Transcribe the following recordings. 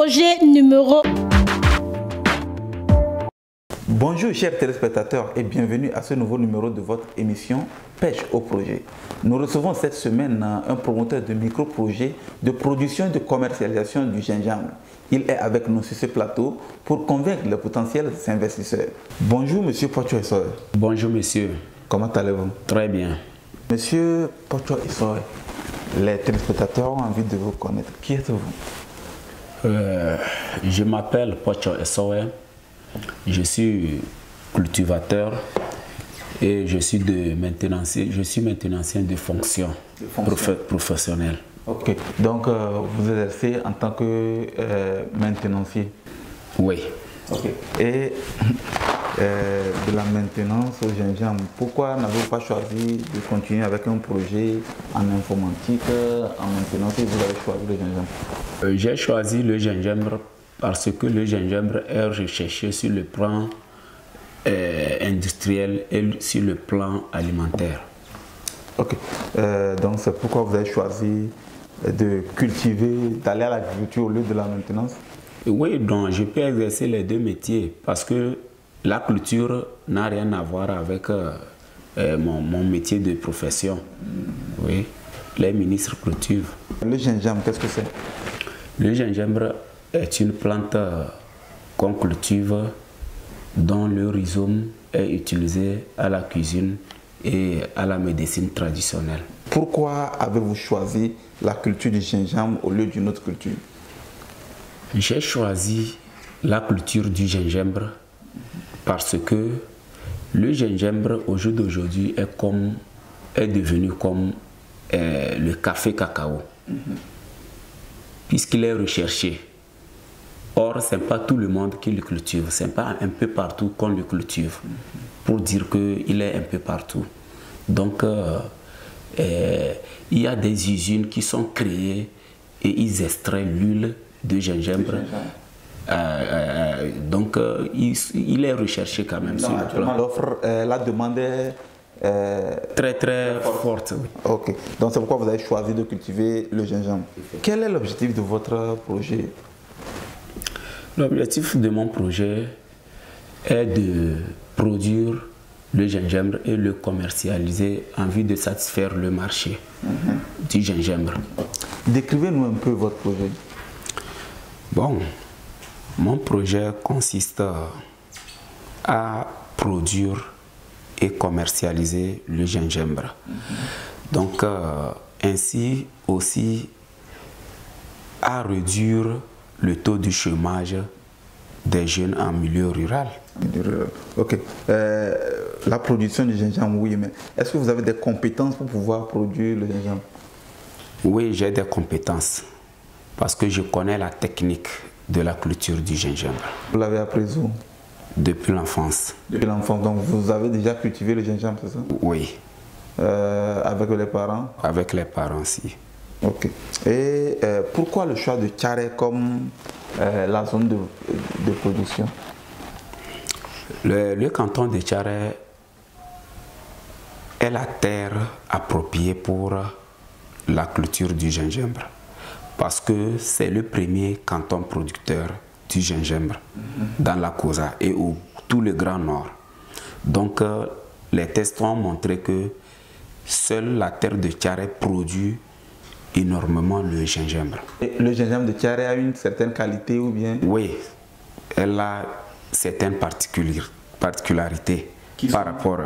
projet numéro... Bonjour chers téléspectateurs et bienvenue à ce nouveau numéro de votre émission Pêche au projet. Nous recevons cette semaine un promoteur de micro-projets de production et de commercialisation du gingembre. Il est avec nous sur ce plateau pour convaincre les potentiels investisseurs. Bonjour monsieur Pocho Essoe. Bonjour monsieur. Comment allez-vous? Très bien. Monsieur Pocho Essoe, les téléspectateurs ont envie de vous connaître. Qui êtes-vous? Je m'appelle Pocho Essoe. Je suis cultivateur et je suis maintenancien de fonction professionnelle. Ok, donc vous exercez en tant que maintenancier? Oui. Ok. Et de la maintenance au gingembre, pourquoi n'avez-vous pas choisi de continuer avec un projet en informatique, en maintenance, et vous avez choisi le gingembre? J'ai choisi le gingembre parce que le gingembre est recherché sur le plan industriel et sur le plan alimentaire. Ok. Donc c'est pourquoi vous avez choisi de cultiver, d'aller à l'agriculture au lieu de la maintenance? Oui, donc je peux exercer les deux métiers parce que la culture n'a rien à voir avec mon métier de profession. Oui, les ministres cultivent. Le gingembre, qu'est-ce que c'est? Le gingembre est une plante qu'on cultive dont le rhizome est utilisé à la cuisine et à la médecine traditionnelle. Pourquoi avez-vous choisi la culture du gingembre au lieu d'une autre culture? J'ai choisi la culture du gingembre parce que le gingembre au jour d'aujourd'hui est devenu comme le café cacao, puisqu'il est recherché. Or, ce n'est pas tout le monde qui le cultive, ce n'est pas un peu partout qu'on le cultive, pour dire qu'il est un peu partout. Donc, il y a des usines qui sont créées et ils extraient l'huile de gingembre. Donc, il est recherché quand même. Non, actuellement, l'offre, la demande est très forte. Oui. Ok, donc c'est pourquoi vous avez choisi de cultiver le gingembre. Quel est l'objectif de votre projet? L'objectif de mon projet est de produire le gingembre et le commercialiser en vue de satisfaire le marché du gingembre. Décrivez-nous un peu votre projet. Bon, mon projet consiste à produire et commercialiser le gingembre. Donc, ainsi aussi à réduire le taux de chômage des jeunes en milieu rural. Ok. La production du gingembre, oui, mais est-ce que vous avez des compétences pour pouvoir produire le gingembre? Oui, j'ai des compétences parce que je connais la technique de la culture du gingembre. Vous l'avez appris où? Depuis l'enfance. Depuis l'enfance, donc vous avez déjà cultivé le gingembre, c'est ça? Oui. Avec les parents? Avec les parents, si. Ok. Et pourquoi le choix de Thiaré comme la zone de production? Le canton de Thiaré est la terre appropriée pour la culture du gingembre parce que c'est le premier canton producteur du gingembre dans la Kosa et tout le Grand Nord. Donc les tests ont montré que seule la terre de Thiaré produit énormément le gingembre. Et le gingembre de Thiaré a une certaine qualité ou bien? Oui, elle a certaines particularités par rapport,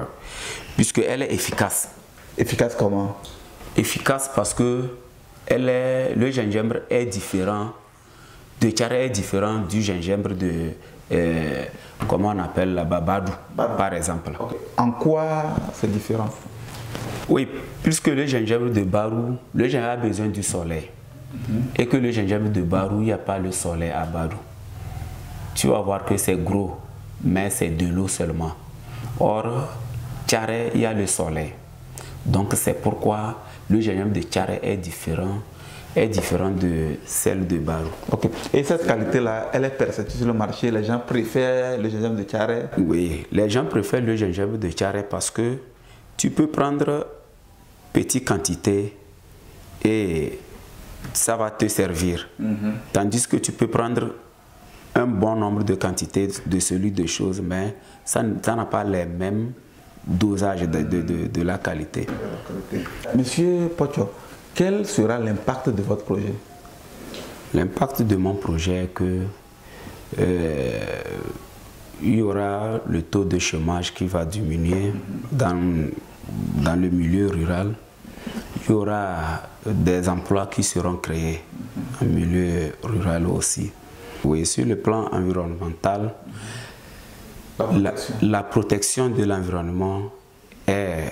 puisqu'elle est efficace. Efficace comment? Efficace parce que le gingembre est différent, de Thiaré est différent du gingembre de, comment on appelle là-bas, Badou, par exemple. Okay. En quoi c'est différent? Oui, puisque le gingembre de Barou, le gingembre a besoin du soleil. Et que le gingembre de Barou, il n'y a pas le soleil à Barou. Tu vas voir que c'est gros, mais c'est de l'eau seulement. Or, Thiaré, il y a le soleil. Donc c'est pourquoi le gingembre de Thiaré est différent de celle de Barou. Ok. Et cette qualité-là, elle est perceptible sur le marché? Les gens préfèrent le gingembre de Thiaré? Oui, les gens préfèrent le gingembre de Thiaré parce que tu peux prendre petite quantité et ça va te servir. Tandis que tu peux prendre un bon nombre de quantités de celui de choses, mais ça n'a pas les mêmes dosages de la qualité. Monsieur Pocho, quel sera l'impact de votre projet? L'impact de mon projet est que il y aura le taux de chômage qui va diminuer dans le milieu rural. Il y aura des emplois qui seront créés en milieu rural aussi. Oui, sur le plan environnemental, la protection de l'environnement est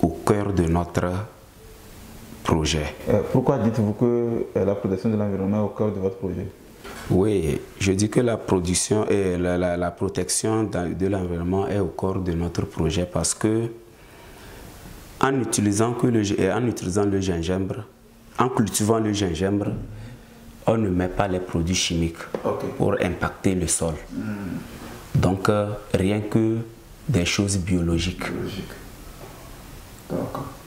au cœur de notre projet. Pourquoi dites-vous que la protection de l'environnement est au cœur de votre projet? Oui, je dis que la production et la protection de l'environnement est au cœur de notre projet parce que en utilisant le gingembre, en cultivant le gingembre, on ne met pas les produits chimiques pour impacter le sol. Donc rien que des choses biologiques.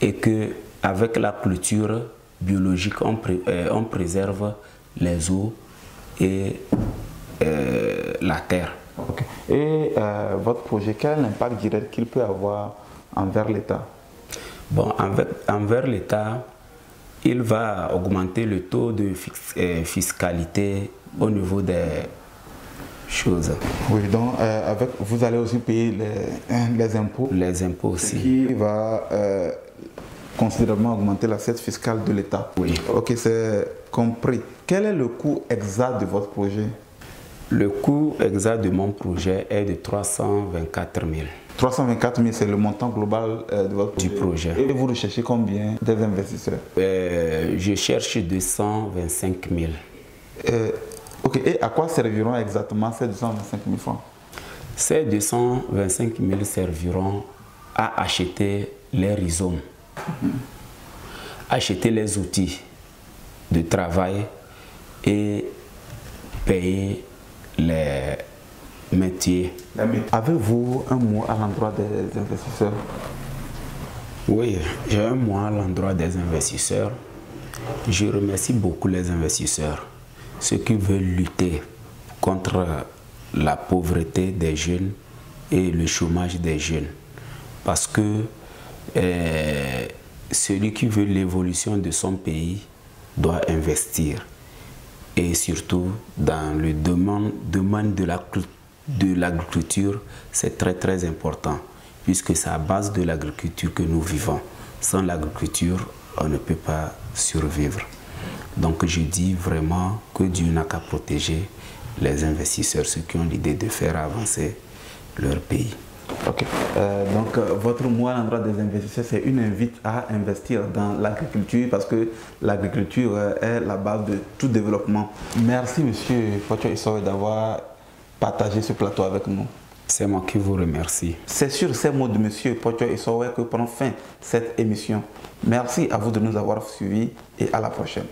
Et que avec la culture biologique, on préserve les eaux et la terre. Et votre projet, quel impact direct qu'il peut avoir envers l'État? Bon, envers l'État, il va augmenter le taux de fiscalité au niveau des choses. Oui, donc vous allez aussi payer les impôts. Les impôts aussi. Ce qui va considérablement augmenter l'assiette fiscale de l'État. Oui. Ok, c'est compris. Quel est le coût exact de votre projet? Le coût exact de mon projet est de 324 000. 324 000, c'est le montant global de votre projet. Du projet. Et vous recherchez combien des investisseurs? Je cherche 225 000. Ok, et à quoi serviront exactement ces 225 000 francs? Ces 225 000 serviront à acheter les rhizomes, acheter les outils de travail et payer les métiers. Avez-vous un mot à l'endroit des investisseurs? Oui, j'ai un mot à l'endroit des investisseurs. Je remercie beaucoup les investisseurs, ceux qui veulent lutter contre la pauvreté des jeunes et le chômage des jeunes. Parce que celui qui veut l'évolution de son pays doit investir. Et surtout dans le domaine de l'agriculture, c'est très important, puisque c'est à base de l'agriculture que nous vivons. Sans l'agriculture, on ne peut pas survivre. Donc je dis vraiment que Dieu n'a qu'à protéger les investisseurs, ceux qui ont l'idée de faire avancer leur pays. Ok. Donc votre mot à l'endroit des investisseurs, c'est une invite à investir dans l'agriculture parce que l'agriculture est la base de tout développement. Merci Monsieur Pocho Issowe d'avoir partagé ce plateau avec nous. C'est moi qui vous remercie. C'est sur ces mots de Monsieur Pocho Issowe que prend fin cette émission. Merci à vous de nous avoir suivis et à la prochaine.